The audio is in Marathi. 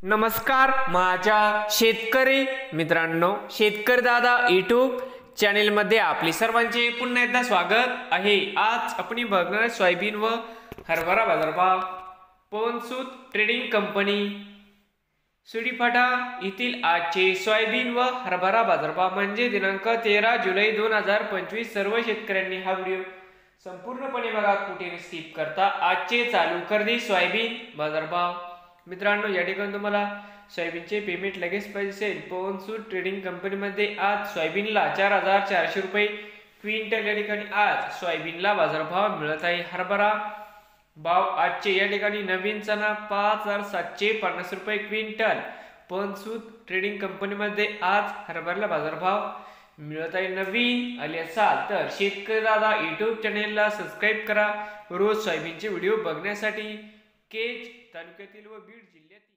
नमस्कार माझ्या शेतकरी मित्रांनो, शेतकरी दादा यूट्यूब चॅनेलमध्ये आपले सर्वांचे पुन्हा एकदा स्वागत आहे। आज आपण बघणार सोयाबीन व हरभरा बाजारभाव। पवनसूत ट्रेडिंग कंपनी सुडीफाटा येथील आजचे सोयाबीन व हरभरा बाजारभाव म्हणजे दिनांक 13 जुलै 2025। सर्व शेतकऱ्यांनी हा व्हिडिओ संपूर्णपणे बघा, कुठे स्किप करता। आजचे चालू खरेदी सोयाबीन बाजारभाव। मित्रांनो, या ठिकाणी तुम्हाला सोयाबीनचे पेमेंट लगेच पाहिजे असेल, पवनसूत ट्रेडिंग कंपनीमध्ये आज सोयाबीनला 4400 रुपये क्विंटल या ठिकाणी आज सोयाबीनला बाजारभाव मिळत आहे। हरभरा भाव आजचे या ठिकाणी नवीन चणा 5750 रुपये क्विंटल पवनसूत ट्रेडिंग कंपनीमध्ये आज हरभऱ्याला बाजारभाव मिळत आहे। नवीन आले असाल तर शेतकरी दादा यूट्यूब चॅनेलला सबस्क्राईब करा रोज सोयाबीनचे व्हिडिओ बघण्यासाठी। केज तालुक्यातील व बीड जिल्ह्यातील